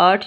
8